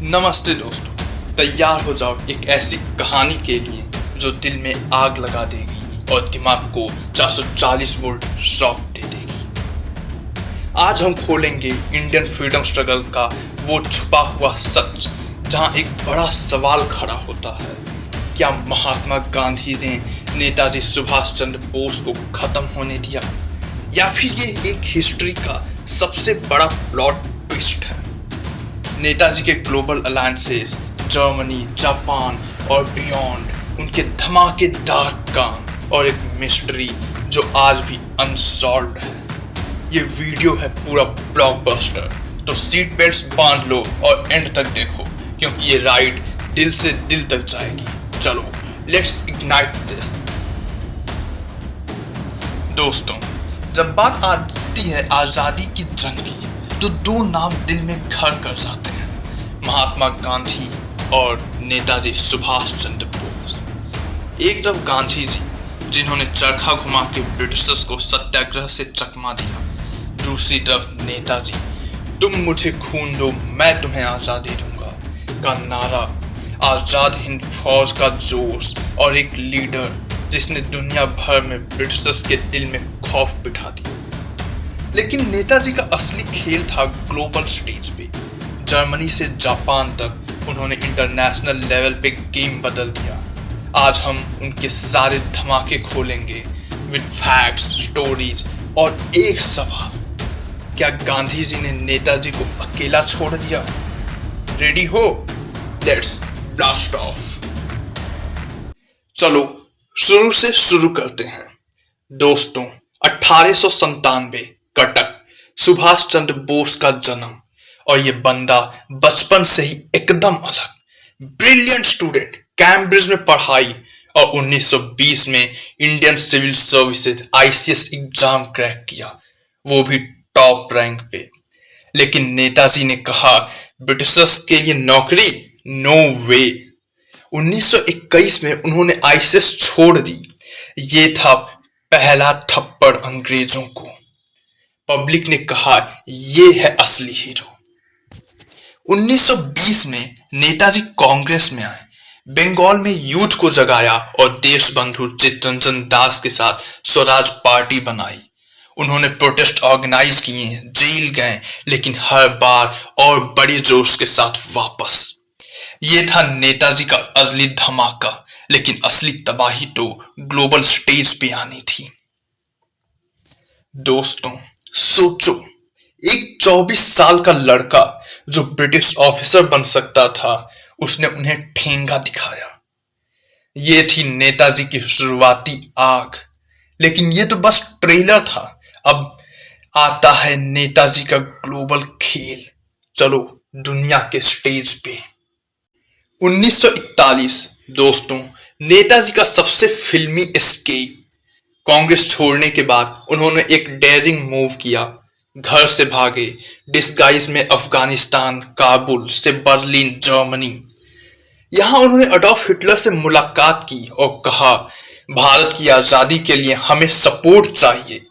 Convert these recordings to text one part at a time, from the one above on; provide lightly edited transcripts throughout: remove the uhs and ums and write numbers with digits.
नमस्ते दोस्तों, तैयार हो जाओ एक ऐसी कहानी के लिए जो दिल में आग लगा देगी और दिमाग को 440 वोल्ट शॉक दे देगी। आज हम खोलेंगे इंडियन फ्रीडम स्ट्रगल का वो छुपा हुआ सच, जहां एक बड़ा सवाल खड़ा होता है। क्या महात्मा गांधी ने नेताजी सुभाष चंद्र बोस को खत्म होने दिया, या फिर ये एक हिस्ट्री का सबसे बड़ा प्लॉट ट्विस्ट है? नेताजी के ग्लोबल अलायंसेस, जर्मनी, जापान और बियॉन्ड, उनके धमाकेदार काम और एक मिस्ट्री जो आज भी अनसॉल्व्ड है। ये वीडियो है पूरा ब्लॉकबस्टर, तो सीट बेल्ट्स बांध लो और एंड तक देखो, क्योंकि ये राइड दिल से दिल तक जाएगी। चलो, लेट्स इग्नाइट दिस। दोस्तों, जब बात आती है आजादी की जंग की, तो दो नाम दिल में घर कर जाते हैं, महात्मा गांधी और नेताजी सुभाष चंद्र बोस। एक तरफ गांधी जी, जिन्होंने चरखा घुमा के ब्रिटिशर्स को सत्याग्रह से चकमा दिया, दूसरी तरफ नेताजी, तुम मुझे खून दो मैं तुम्हें आजादी दूंगा का नारा, आजाद हिंद फौज का जोश और एक लीडर जिसने दुनिया भर में ब्रिटिशर्स के दिल में खौफ बिठा दिया। लेकिन नेताजी का असली खेल था ग्लोबल स्टेज पे। जर्मनी से जापान तक उन्होंने इंटरनेशनल लेवल पे गेम बदल दिया। आज हम उनके सारे धमाके खोलेंगे विद फैक्ट्स, स्टोरीज और एक सवाल, क्या गांधी जी ने नेताजी को अकेला छोड़ दिया? रेडी हो? Let's blast of. चलो शुरू से शुरू करते हैं। दोस्तों, 1897 कटक, सुभाष चंद्र बोस का जन्म। और ये बंदा बचपन से ही एकदम अलग, ब्रिलियंट स्टूडेंट, कैम्ब्रिज में पढ़ाई और 1920 में Indian civil services ICS exam crack किया, वो भी टॉप रैंक पे। लेकिन नेताजी ने कहा, ब्रिटिशर्स के लिए नौकरी नो वे। 1921 में उन्होंने आईसीएस छोड़ दी। ये था पहला थप्पड़ अंग्रेजों को। पब्लिक ने कहा, ये है असली हीरो। 1920 में नेताजी कांग्रेस में आए, बंगाल में यूथ को जगाया और देश बंधु चित्तरंजन दास के साथ स्वराज पार्टी बनाई। उन्होंने प्रोटेस्ट ऑर्गेनाइज किए, जेल गए, लेकिन हर बार और बड़े जोश के साथ वापस। ये था नेताजी का असली धमाका, लेकिन असली तबाही तो ग्लोबल स्टेज पे आनी थी। दोस्तों, सोचो, एक 24 साल का लड़का जो ब्रिटिश ऑफिसर बन सकता था, उसने उन्हें ठेंगा दिखाया। ये थी नेताजी की शुरुआती आग। लेकिन ये तो बस ट्रेलर था। अब आता है नेताजी का ग्लोबल खेल। चलो दुनिया के स्टेज पे। 1941 दोस्तों, नेताजी का सबसे फिल्मी एस्केप। कांग्रेस छोड़ने के बाद उन्होंने एक डेयरिंग मूव किया। घर से भागे, डिस्गाइज में अफगानिस्तान, काबुल से बर्लिन, जर्मनी। यहां उन्होंने अडॉल्फ हिटलर से मुलाकात की और कहा, भारत की आजादी के लिए हमें सपोर्ट चाहिए।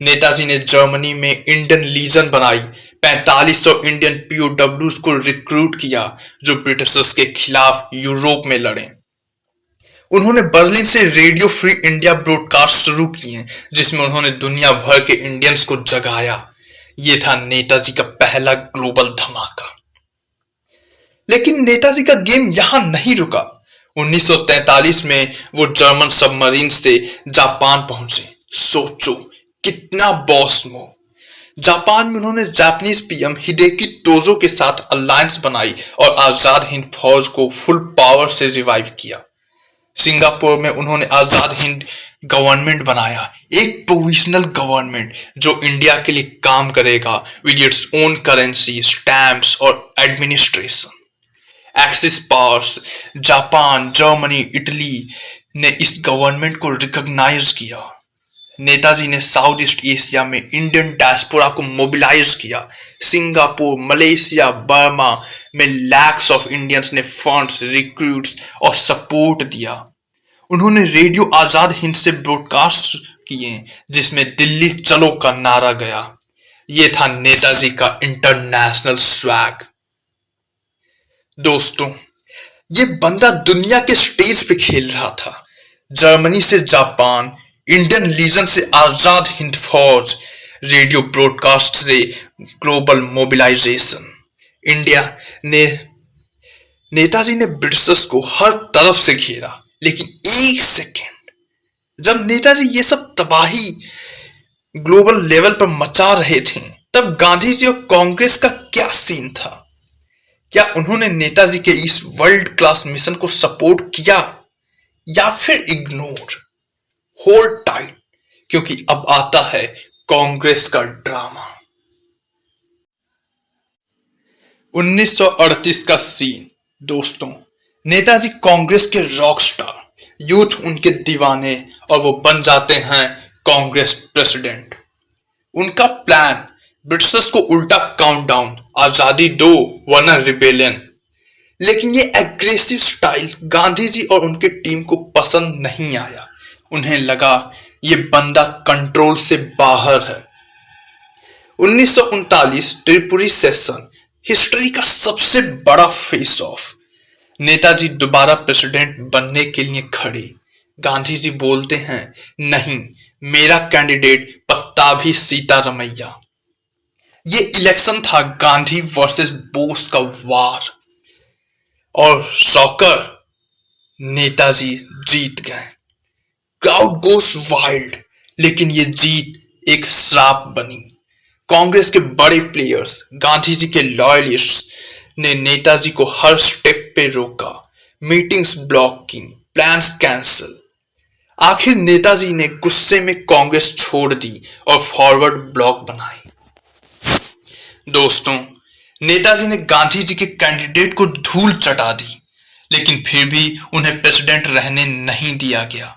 नेताजी ने जर्मनी में इंडियन लीजन बनाई, 4500 इंडियन पीओडब्ल्यूज को रिक्रूट किया जो ब्रिटिशर्स के खिलाफ यूरोप में लड़े। उन्होंने बर्लिन से रेडियो फ्री इंडिया ब्रॉडकास्ट शुरू किए, जिसमें उन्होंने दुनिया भर के इंडियंस को जगाया। ये था नेताजी का पहला ग्लोबल धमाका। लेकिन नेताजी का गेम यहां नहीं रुका। 1943 में वो जर्मन सबमरीन से जापान पहुंचे। सोचो कितना बॉस मूव। जापान में उन्होंने जापानीज पीएम हिदेकी टोजो के साथ अलायंस बनाई और आजाद हिंद फौज को फुल पावर से रिवाइव किया। सिंगापुर में उन्होंने आजाद हिंद गवर्नमेंट बनाया, एक प्रोविजनल गवर्नमेंट जो इंडिया के लिए काम करेगा with its own currency, stamps और administration. Axis powers Japan, Germany, Italy ने इस गवर्नमेंट को रिकॉग्नाइज किया। नेताजी ने साउथ ईस्ट एशिया में इंडियन डायस्पोरा को मोबिलाइज किया। सिंगापुर, मलेशिया, बर्मा में लैक्स ऑफ इंडियंस ने फंड्स, रिक्रूट्स और सपोर्ट दिया। उन्होंने रेडियो आजाद हिंद से ब्रॉडकास्ट किए, जिसमें दिल्ली चलो का नारा गया। ये था नेताजी का इंटरनेशनल स्वैग। दोस्तों, ये बंदा दुनिया के स्टेज पे खेल रहा था। जर्मनी से जापान, इंडियन लीजन से आजाद हिंद फौज, रेडियो ब्रॉडकास्ट से ग्लोबल मोबिलाइजेशन। इंडिया ने नेताजी ने ब्रिटिशर्स को हर तरफ से घेरा, लेकिन एक सेकेंड, जब नेताजी ये सब तबाही ग्लोबल लेवल पर मचा रहे थे, तब गांधी जी और कांग्रेस का क्या सीन था? क्या उन्होंने नेताजी के इस वर्ल्ड क्लास मिशन को सपोर्ट किया या फिर इग्नोर? होल्ड टाइट, क्योंकि अब आता है कांग्रेस का ड्रामा। 1938 का सीन। दोस्तों, नेताजी कांग्रेस के रॉक स्टार, यूथ उनके दीवाने, और वो बन जाते हैं कांग्रेस प्रेसिडेंट। उनका प्लान ब्रिटिशर्स को उल्टा काउंटडाउन, आजादी दो वरना रिबेलियन। लेकिन ये एग्रेसिव स्टाइल गांधी जी और उनके टीम को पसंद नहीं आया। उन्हें लगा ये बंदा कंट्रोल से बाहर है। 1939 त्रिपुरी सेशन, हिस्ट्री का सबसे बड़ा फेस ऑफ। नेताजी दोबारा प्रेसिडेंट बनने के लिए खड़े। गांधी जी बोलते हैं, नहीं, मेरा कैंडिडेट पत्ताभी सीतारमैया। ये इलेक्शन था गांधी वर्सेस बोस का वार, और शॉकर, नेताजी जीत गए। क्राउड गोस वाइल्ड, लेकिन ये जीत एक श्राप बनी। कांग्रेस के बड़े प्लेयर्स, गांधी जी के लॉयलिस्ट्स ने नेताजी को हर स्टेप पे रोका, मीटिंग्स ब्लॉक की, प्लान्स कैंसिल। आखिर नेताजी ने गुस्से में कांग्रेस छोड़ दी और फॉरवर्ड ब्लॉक बनाई। दोस्तों, नेताजी ने गांधी जी के कैंडिडेट को धूल चटा दी, लेकिन फिर भी उन्हें प्रेसिडेंट रहने नहीं दिया गया।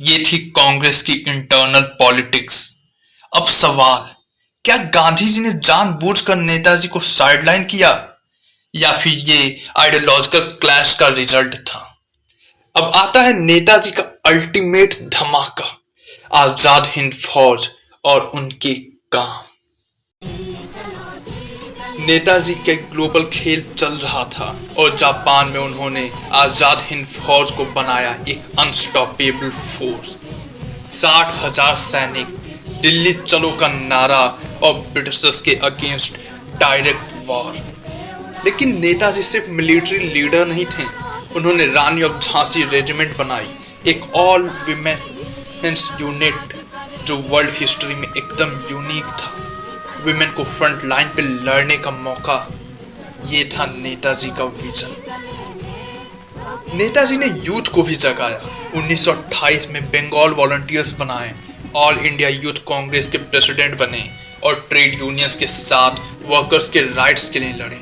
ये थी कांग्रेस की इंटरनल पॉलिटिक्स। अब सवाल, क्या गांधी जी ने जानबूझकर नेताजी को साइडलाइन किया, या फिर ये आइडियोलॉजिकल क्लैश का रिजल्ट था? अब आता है नेताजी का अल्टीमेट धमाका, आजाद हिंद फौज और उनके काम। नेताजी के ग्लोबल खेल चल रहा था और जापान में उन्होंने आजाद हिंद फौज को बनाया एक अनस्टॉपेबल फोर्स। 60,000 सैनिक, दिल्ली चलो का नारा और ब्रिटिशर्स के अगेंस्ट डायरेक्ट वॉर। लेकिन नेताजी सिर्फ मिलिट्री लीडर नहीं थे। उन्होंने रानी ऑफ झांसी रेजिमेंट बनाई, एक ऑल विमेन्स यूनिट जो वर्ल्ड हिस्ट्री में एकदम यूनिक था। विमेन को फ्रंट लाइन पे लड़ने का मौका, ये था नेताजी का विजन। नेताजी ने यूथ को भी जगाया। 1928 में बंगाल वॉलंटियर्स बनाए, ऑल इंडिया यूथ कांग्रेस के प्रेसिडेंट बने और ट्रेड यूनियंस के साथ वर्कर्स के राइट्स के लिए लड़े।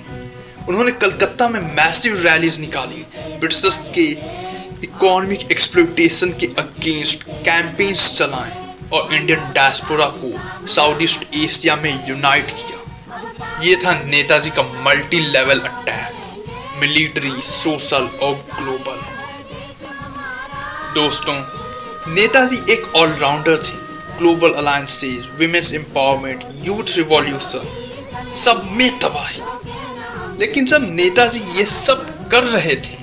उन्होंने कलकत्ता में मैसिव रैलीज निकाली, ब्रिटिशर्स के इकोनॉमिक एक्सप्लॉयटेशन के अगेंस्ट कैंपेन्स चलाए और इंडियन डायस्पोरा को साउथ ईस्ट एशिया में यूनाइट किया। ये था नेताजी का multi level attack, military, social और ग्लोबल। दोस्तों, नेताजी एक ऑलराउंडर थे। Global alliances, women's empowerment, youth revolution, सब में तबाही। लेकिन जब नेताजी ये सब कर रहे थे,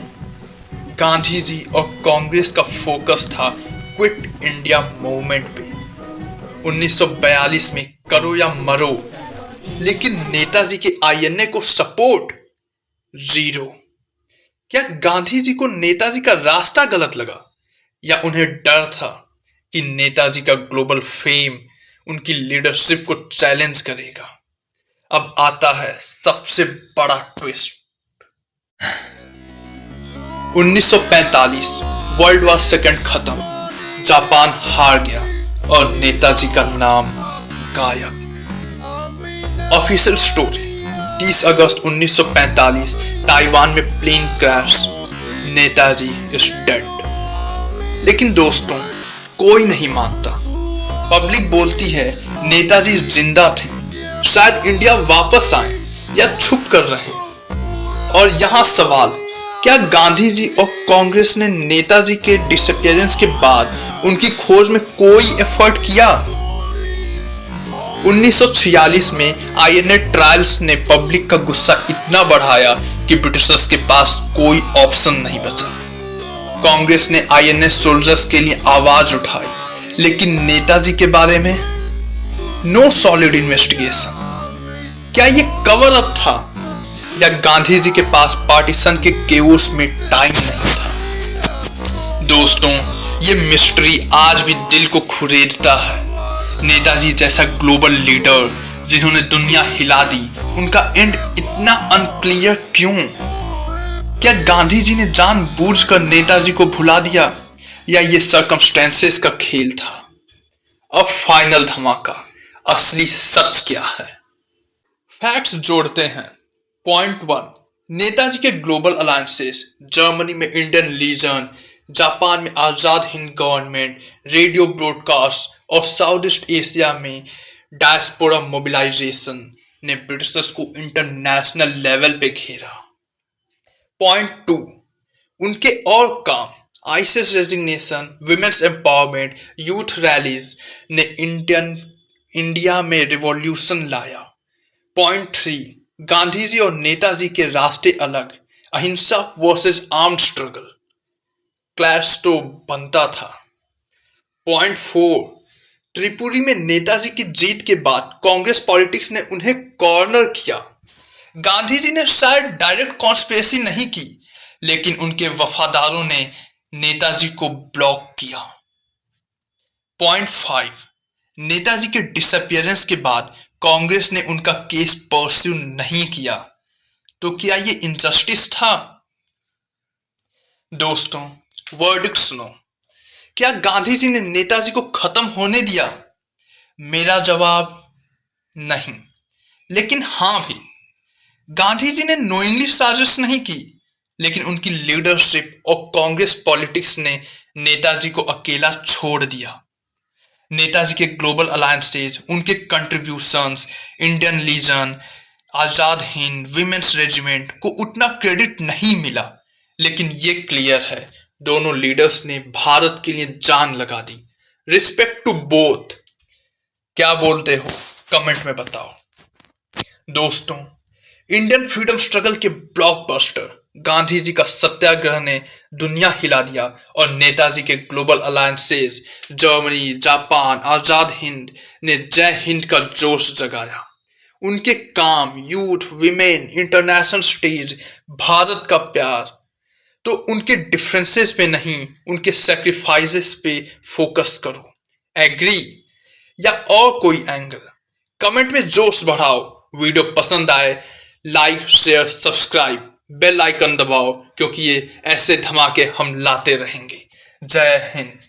गांधी जी और कांग्रेस का फोकस था क्विट इंडिया मूवमेंट पे। 1942 में करो या मरो, लेकिन नेताजी के आईएनए को सपोर्ट जीरो। क्या गांधी जी को नेताजी का रास्ता गलत लगा, या उन्हें डर था कि नेताजी का ग्लोबल फेम उनकी लीडरशिप को चैलेंज करेगा? अब आता है सबसे बड़ा ट्विस्ट। 1945 वर्ल्ड वॉर सेकेंड खत्म, जापान हार गया और नेताजी का नाम गायब। ऑफिशियल स्टोरी, 30 अगस्त 1945 ताइवान में plane crash, Netaji is dead. लेकिन दोस्तों, कोई नहीं मानता। पब्लिक बोलती है नेताजी जिंदा थे, शायद इंडिया वापस आए या छुप कर रहे। और यहाँ सवाल, क्या गांधी जी और कांग्रेस ने नेताजी के डिसअपीयरेंस के बाद उनकी खोज में कोई एफर्ट किया? 1946 में आईएनए ट्रायल्स ने पब्लिक का गुस्सा इतना बढ़ाया कि ब्रिटिशर्स के पास कोई ऑप्शन नहीं बचा। कांग्रेस ने आईएनए सोल्जर्स के लिए आवाज उठाई, लेकिन नेताजी के बारे में नो सॉलिड इन्वेस्टिगेशन। क्या ये कवर अप था या गांधी जी के पास पार्टीशन के केओस में टाइम नहीं था? दोस्तों, ये मिस्ट्री आज भी दिल को खुरेदता है। नेताजी जैसा ग्लोबल लीडर जिन्होंने दुनिया हिला दी, उनका एंड इतना अनक्लियर क्यों? क्या गांधी जी ने जानबूझकर नेताजी को भुला दिया या ये सर्कमस्टेंसेस का खेल था? अब फाइनल धमाका, असली सच क्या है? फैक्ट्स जोड़ते हैं। पॉइंट 1, नेताजी के ग्लोबल अलायंसेस, जर्मनी में इंडियन लीजन, जापान में Azad Hind government, radio broadcast और साउथ ईस्ट एशिया में डायस्पोरा मोबिलाइजेशन ने ब्रिटिशर्स को इंटरनेशनल लेवल पे घेरा। पॉइंट 2, उनके और काम, ICS resignation, women's empowerment, youth rallies ने इंडिया में रिवॉल्यूशन लाया। पॉइंट 3, गांधी जी और नेताजी के रास्ते अलग, अहिंसा वर्सेस आर्म्ड स्ट्रगल, क्लैश तो बनता था। पॉइंट 4, त्रिपुरी में नेताजी की जीत के बाद कांग्रेस पॉलिटिक्स ने उन्हें कॉर्नर किया। गांधी जी ने शायद डायरेक्ट कॉन्स्पिरेसी नहीं की, लेकिन उनके वफादारों ने नेताजी को ब्लॉक किया। पॉइंट 5, नेताजी के डिसअपियरेंस के बाद कांग्रेस ने उनका केस परस्यू नहीं किया, तो क्या ये इनजस्टिस था? दोस्तों, वर्डिक्ट सुनो। क्या गांधी जी ने नेताजी को खत्म होने दिया? मेरा जवाब नहीं, लेकिन हां भी। गांधी जी ने नोइंगली साजिश नहीं की, लेकिन उनकी लीडरशिप और कांग्रेस पॉलिटिक्स ने नेताजी को अकेला छोड़ दिया। नेताजी के ग्लोबल अलायंसेज, उनके contributions, Indian legion, Azad Hind, women's regiment को उतना क्रेडिट नहीं मिला, लेकिन ये क्लियर है दोनों लीडर्स ने भारत के लिए जान लगा दी। Respect to both. क्या बोलते हो? कमेंट में बताओ। दोस्तों, इंडियन फ्रीडम स्ट्रगल के ब्लॉकबस्टर गांधी जी का सत्याग्रह ने दुनिया हिला दिया और नेताजी के global alliances, Germany, Japan, Azad Hind ने जय हिंद का जोश जगाया। उनके काम, youth, women, international stage, Bharat का प्यार, तो उनके डिफरेंसेस पे नहीं, उनके सैक्रिफाइसेस पे फोकस करो। एग्री या और कोई एंगल? कमेंट में जोश बढ़ाओ। वीडियो पसंद आए like, share, subscribe, bell icon दबाओ, क्योंकि ये ऐसे धमाके हम लाते रहेंगे। जय हिंद।